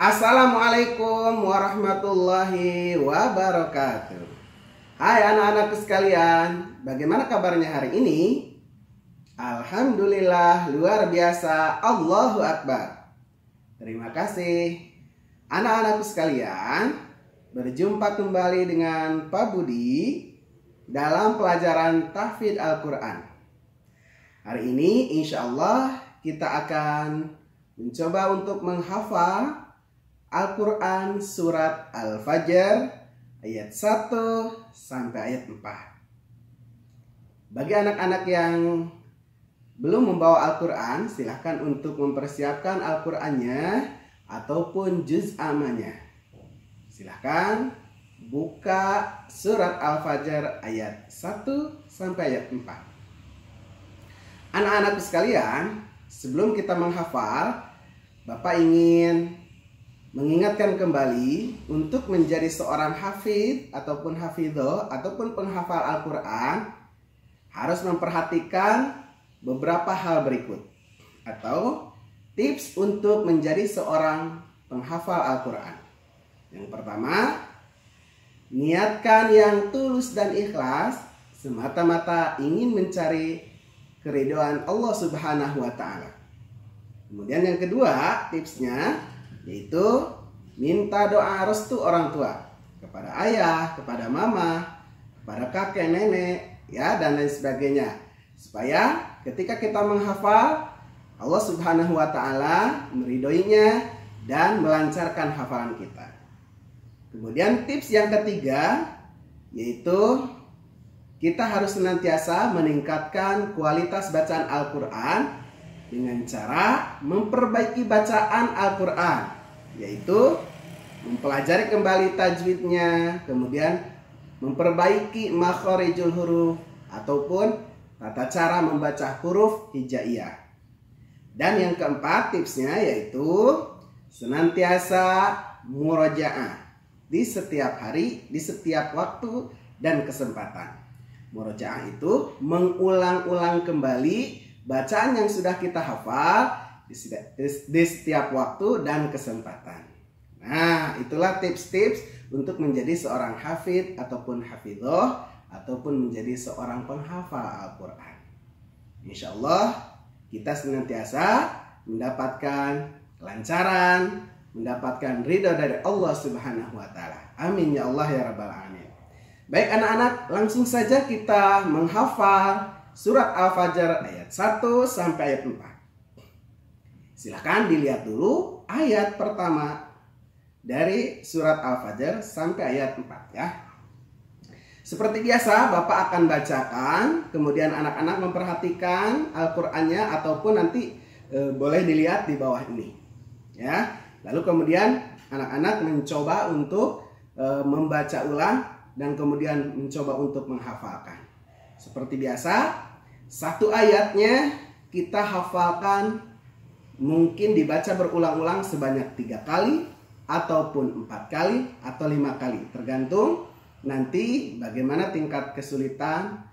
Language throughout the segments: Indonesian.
Assalamualaikum warahmatullahi wabarakatuh. Hai anak-anakku sekalian, bagaimana kabarnya hari ini? Alhamdulillah, luar biasa, Allahu Akbar. Terima kasih anak-anakku sekalian. Berjumpa kembali dengan Pak Budi dalam pelajaran Tahfidz Al-Quran. Hari ini insya Allah kita akan mencoba untuk menghafal Al-Quran surat Al-Fajr ayat 1 sampai ayat 4. Bagi anak-anak yang belum membawa Al-Quran, silahkan untuk mempersiapkan Al-Qurannya ataupun juz amanya. Silahkan buka surat Al-Fajr ayat 1 sampai ayat 4. Anak-anakku sekalian, sebelum kita menghafal, Bapak ingin mengingatkan kembali untuk menjadi seorang hafidz ataupun hafidhoh ataupun penghafal Al-Quran harus memperhatikan beberapa hal berikut atau tips untuk menjadi seorang penghafal Al-Quran. Yang pertama, niatkan yang tulus dan ikhlas semata-mata ingin mencari keridhaan Allah Subhanahu wa Ta'ala. Kemudian yang kedua, tipsnya yaitu minta doa restu orang tua kepada ayah, kepada mama, kepada kakek, nenek, ya, dan lain sebagainya, supaya ketika kita menghafal Allah Subhanahu wa Ta'ala meridhoinya dan melancarkan hafalan kita. Kemudian tips yang ketiga yaitu kita harus senantiasa meningkatkan kualitas bacaan Al-Quran dengan cara memperbaiki bacaan Al-Quran, yaitu mempelajari kembali tajwidnya, kemudian memperbaiki makharijul huruf ataupun tata cara membaca huruf hijaiyah. Dan yang keempat tipsnya yaitu senantiasa murojaah di setiap hari, di setiap waktu dan kesempatan. Murojaah itu mengulang-ulang kembali bacaan yang sudah kita hafal di setiap waktu dan kesempatan. Nah, itulah tips-tips untuk menjadi seorang hafidz ataupun hafidhoh ataupun menjadi seorang penghafal Al-Quran. Insya Allah kita senantiasa mendapatkan kelancaran, mendapatkan ridho dari Allah Subhanahu wa Ta'ala. Amin ya Allah ya Rabbal Alamin. Baik anak-anak, langsung saja kita menghafal surat Al-Fajr ayat 1 sampai ayat 4. Silahkan dilihat dulu ayat pertama dari surat Al-Fajr sampai ayat 4 ya. Seperti biasa Bapak akan bacakan, kemudian anak-anak memperhatikan Al-Qur'annya ataupun nanti boleh dilihat di bawah ini. Ya. Lalu kemudian anak-anak mencoba untuk membaca ulang dan kemudian mencoba untuk menghafalkan. Seperti biasa, satu ayatnya kita hafalkan mungkin dibaca berulang-ulang sebanyak 3 kali ataupun 4 kali atau 5 kali, tergantung nanti bagaimana tingkat kesulitan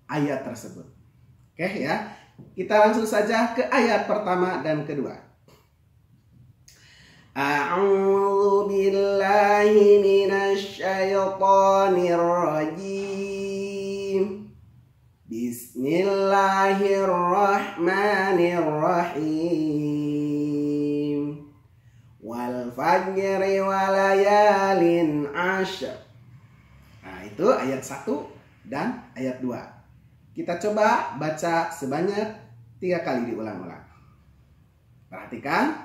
ayat tersebut. Oke ya, kita langsung saja ke ayat pertama dan kedua. A'udzu billahi minasy syaithanir rajim. Bismillahirrahmanirrahim. Wal fajri walayalin ashr. Nah, itu ayat 1 dan ayat 2. Kita coba baca sebanyak 3 kali diulang-ulang. Perhatikan.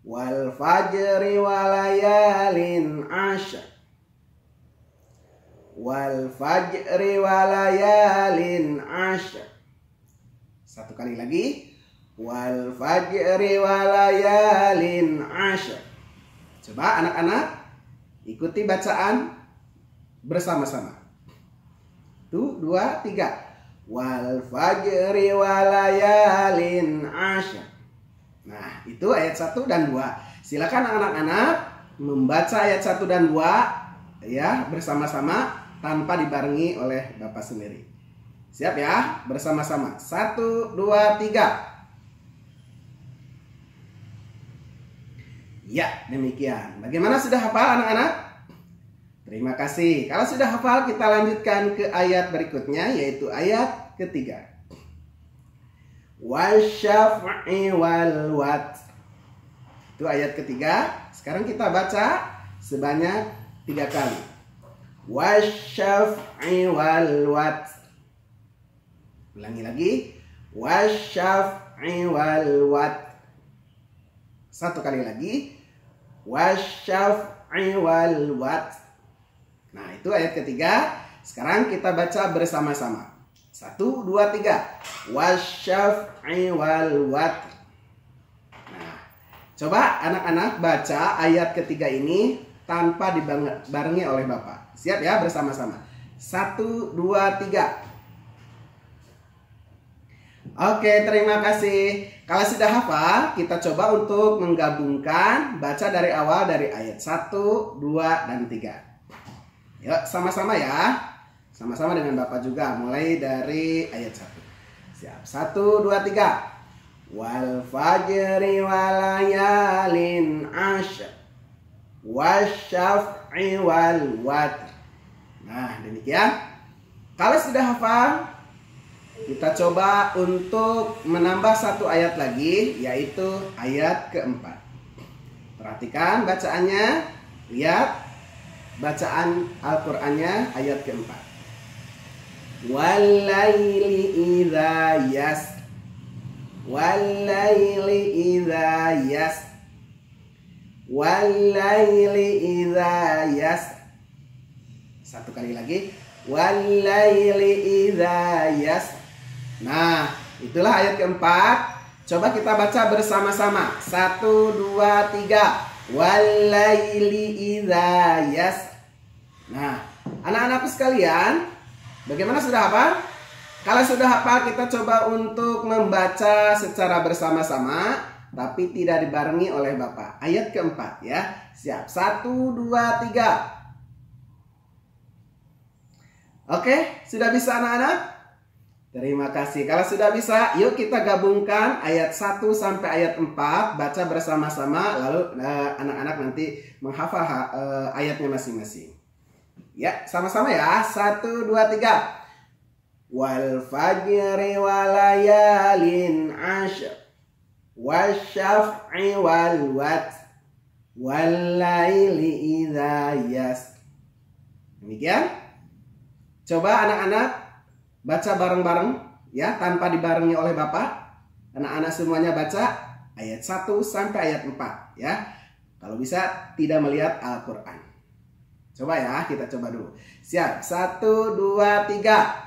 Wal fajri walayalin ashr. Wal fajri walayalin ashr. Satu kali lagi. Wal fajri walayalin ashr. Coba anak-anak ikuti bacaan bersama-sama. 1, 2, 3. Wal fajri walayalin ashr. Nah, itu ayat 1 dan 2. Silakan anak-anak membaca ayat 1 dan 2 ya bersama-sama tanpa dibarengi oleh Bapak sendiri. Siap ya? Bersama-sama. 1, 2, 3. Ya, demikian. Bagaimana, sudah hafal anak-anak? Terima kasih. Kalau sudah hafal, kita lanjutkan ke ayat berikutnya, yaitu ayat ketiga. Wasyaf'i wal wat. Itu ayat ketiga. Sekarang kita baca sebanyak 3 kali. Wasyaf'i wal wat. Ulangi lagi. Wasyaf'i wal wat. 1 kali lagi. Wasyaf'i wal wat. Nah, itu ayat ketiga. Sekarang kita baca bersama-sama. 1, 2, 3. Wasyaf'i wal wat. Nah, coba anak-anak baca ayat ketiga ini tanpa dibarengi oleh Bapak. Siap ya, bersama-sama. 1, 2, 3. Oke, terima kasih. Kalau sudah hafal, kita coba untuk menggabungkan, baca dari awal dari ayat 1, 2, dan 3. Yuk, sama-sama ya. Sama-sama dengan Bapak juga. Mulai dari ayat 1. Siap. 1, 2, 3. Wal fajri walayalin ashr. Wasyaf'i wal watr. Nah, demikian. Kalau sudah hafal, kita coba untuk menambah 1 ayat lagi, yaitu ayat keempat. Perhatikan bacaannya. Lihat bacaan Al-Qur'annya ayat keempat. Wal-laili idza yas. Wal-laili idza yas. Wal-laili idza yas. 1 kali lagi. Wal-laili idza yas. Nah, itulah ayat keempat. Coba kita baca bersama-sama. 1, 2, 3. Wal-laili idza yas. Nah, anak-anakku sekalian, bagaimana, sudah hafal? Kalau sudah hafal, kita coba untuk membaca secara bersama-sama, tapi tidak dibarengi oleh Bapak. Ayat keempat ya. Siap. 1, 2, 3. Oke, sudah bisa anak-anak? Terima kasih. Kalau sudah bisa, yuk kita gabungkan ayat 1 sampai ayat 4, baca bersama-sama, lalu anak-anak nanti menghafal ayatnya masing-masing. Ya, sama-sama ya. 1, 2, 3. Wal fajri walayalin ashr. Wasyaf'i wal wat. Wal laili idza yas. Demikian. Coba anak-anak baca bareng-bareng ya, tanpa dibarengi oleh Bapak. Anak-anak semuanya baca ayat 1 sampai ayat 4 ya. Kalau bisa tidak melihat Al-Qur'an. Coba ya, kita coba dulu. Siap. 1, 2, 3.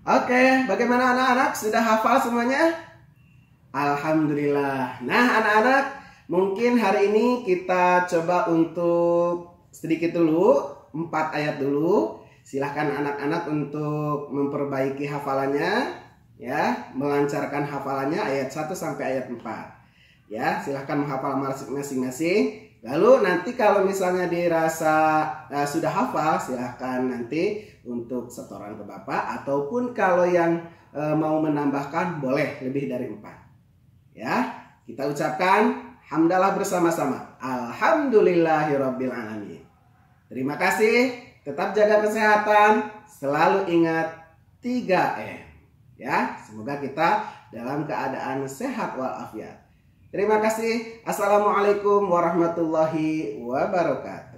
Oke, bagaimana anak-anak? Sudah hafal semuanya? Alhamdulillah. Nah, anak-anak, mungkin hari ini kita coba untuk sedikit dulu, 4 ayat dulu. Silahkan anak-anak untuk memperbaiki hafalannya, ya, melancarkan hafalannya ayat 1 sampai ayat 4. Ya, silahkan menghafal masing-masing. Lalu nanti kalau misalnya dirasa sudah hafal, silahkan nanti untuk setoran ke Bapak, ataupun kalau yang mau menambahkan boleh lebih dari 4. Ya, kita ucapkan hamdalah bersama-sama. Alhamdulillahirabbil alamin. Terima kasih. Tetap jaga kesehatan. Selalu ingat 3M. Ya, semoga kita dalam keadaan sehat walafiat. Terima kasih. Assalamualaikum warahmatullahi wabarakatuh.